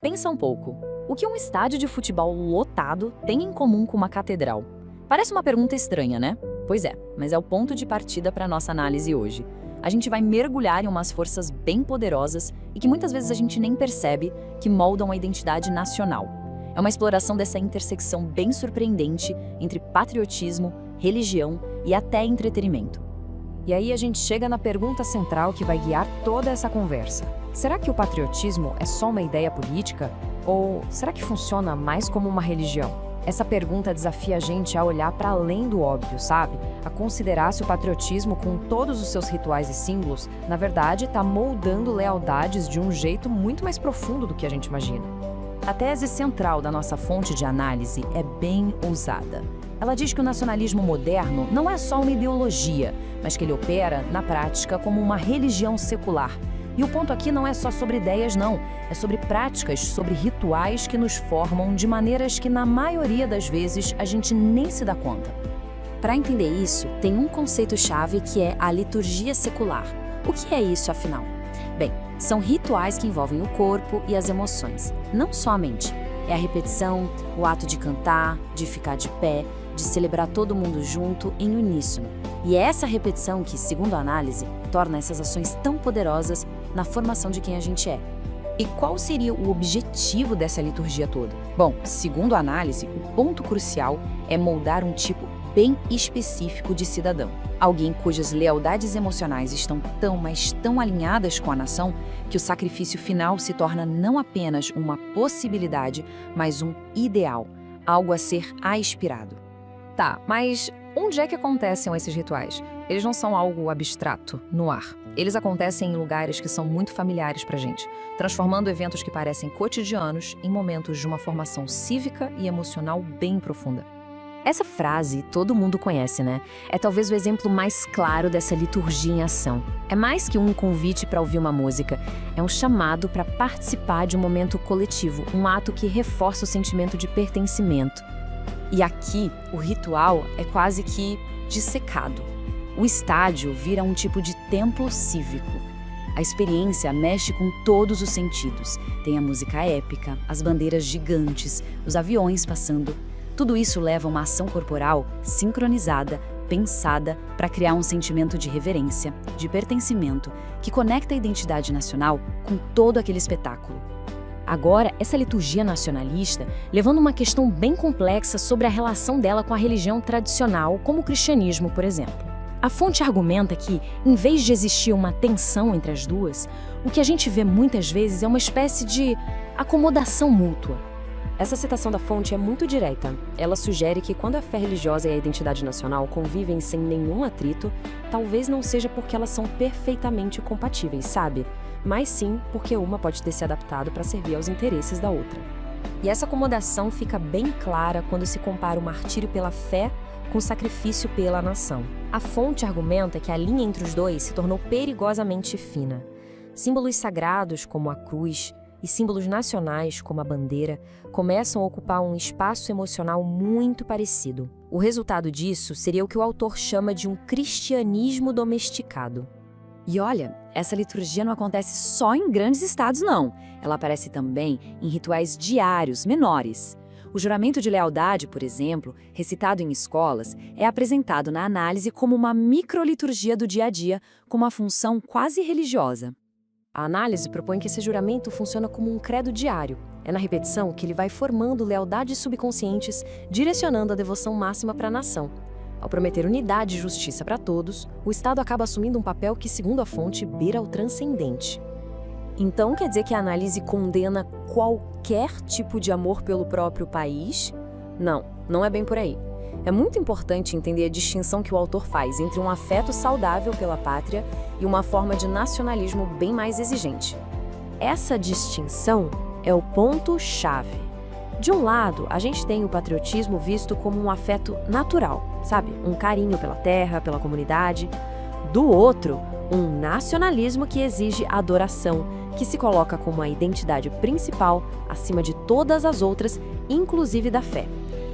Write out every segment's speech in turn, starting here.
Pensa um pouco. O que um estádio de futebol lotado tem em comum com uma catedral? Parece uma pergunta estranha, né? Pois é, mas é o ponto de partida para a nossa análise hoje. A gente vai mergulhar em umas forças bem poderosas e que muitas vezes a gente nem percebe que moldam a identidade nacional. É uma exploração dessa intersecção bem surpreendente entre patriotismo, religião e até entretenimento. E aí a gente chega na pergunta central que vai guiar toda essa conversa. Será que o patriotismo é só uma ideia política? Ou será que funciona mais como uma religião? Essa pergunta desafia a gente a olhar para além do óbvio, sabe? A considerar se o patriotismo, com todos os seus rituais e símbolos, na verdade está moldando lealdades de um jeito muito mais profundo do que a gente imagina. A tese central da nossa fonte de análise é bem ousada. Ela diz que o nacionalismo moderno não é só uma ideologia, mas que ele opera, na prática, como uma religião secular. E o ponto aqui não é só sobre ideias, não. É sobre práticas, sobre rituais que nos formam de maneiras que, na maioria das vezes, a gente nem se dá conta. Para entender isso, tem um conceito-chave que é a liturgia secular. O que é isso, afinal? Bem, são rituais que envolvem o corpo e as emoções, não só a mente. É a repetição, o ato de cantar, de ficar de pé, de celebrar todo mundo junto, em uníssono. E é essa repetição que, segundo a análise, torna essas ações tão poderosas na formação de quem a gente é. E qual seria o objetivo dessa liturgia toda? Bom, segundo a análise, o ponto crucial é moldar um tipo bem específico de cidadão. Alguém cujas lealdades emocionais estão tão alinhadas com a nação que o sacrifício final se torna não apenas uma possibilidade, mas um ideal, algo a ser aspirado. Tá, mas onde é que acontecem esses rituais? Eles não são algo abstrato, no ar. Eles acontecem em lugares que são muito familiares pra gente, transformando eventos que parecem cotidianos em momentos de uma formação cívica e emocional bem profunda. Essa frase todo mundo conhece, né? É talvez o exemplo mais claro dessa liturgia em ação. É mais que um convite para ouvir uma música, é um chamado para participar de um momento coletivo, um ato que reforça o sentimento de pertencimento. E aqui, o ritual é quase que dissecado. O estádio vira um tipo de templo cívico. A experiência mexe com todos os sentidos. Tem a música épica, as bandeiras gigantes, os aviões passando. Tudo isso leva a uma ação corporal sincronizada, pensada para criar um sentimento de reverência, de pertencimento, que conecta a identidade nacional com todo aquele espetáculo. Agora, essa liturgia nacionalista levando uma questão bem complexa sobre a relação dela com a religião tradicional, como o cristianismo, por exemplo. A fonte argumenta que, em vez de existir uma tensão entre as duas, o que a gente vê muitas vezes é uma espécie de acomodação mútua. Essa citação da fonte é muito direta. Ela sugere que quando a fé religiosa e a identidade nacional convivem sem nenhum atrito, talvez não seja porque elas são perfeitamente compatíveis, sabe? Mas sim porque uma pode ter se adaptado para servir aos interesses da outra. E essa acomodação fica bem clara quando se compara o martírio pela fé com o sacrifício pela nação. A fonte argumenta que a linha entre os dois se tornou perigosamente fina. Símbolos sagrados, como a cruz, e símbolos nacionais, como a bandeira, começam a ocupar um espaço emocional muito parecido. O resultado disso seria o que o autor chama de um cristianismo domesticado. E olha, essa liturgia não acontece só em grandes estados, não. Ela aparece também em rituais diários, menores. O juramento de lealdade, por exemplo, recitado em escolas, é apresentado na análise como uma microliturgia do dia a dia, com uma função quase religiosa. A análise propõe que esse juramento funciona como um credo diário. É na repetição que ele vai formando lealdades subconscientes, direcionando a devoção máxima para a nação. Ao prometer unidade e justiça para todos, o Estado acaba assumindo um papel que, segundo a fonte, beira o transcendente. Então, quer dizer que a análise condena qualquer tipo de amor pelo próprio país? Não, não é bem por aí. É muito importante entender a distinção que o autor faz entre um afeto saudável pela pátria e uma forma de nacionalismo bem mais exigente. Essa distinção é o ponto-chave. De um lado, a gente tem o patriotismo visto como um afeto natural, sabe? Um carinho pela terra, pela comunidade. Do outro, um nacionalismo que exige adoração, que se coloca como a identidade principal acima de todas as outras, inclusive da fé.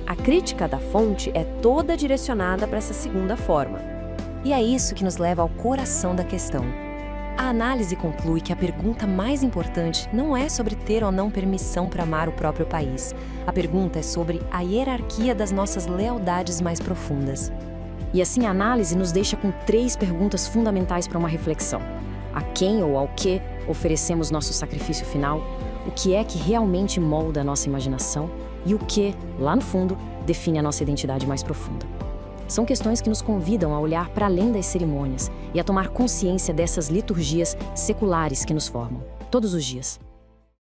A crítica da fonte é toda direcionada para essa segunda forma. E é isso que nos leva ao coração da questão. A análise conclui que a pergunta mais importante não é sobre ter ou não permissão para amar o próprio país. A pergunta é sobre a hierarquia das nossas lealdades mais profundas. E assim a análise nos deixa com 3 perguntas fundamentais para uma reflexão. A quem ou ao que oferecemos nosso sacrifício final? O que é que realmente molda a nossa imaginação? E o que, lá no fundo, define a nossa identidade mais profunda? São questões que nos convidam a olhar para além das cerimônias e a tomar consciência dessas liturgias seculares que nos formam, todos os dias.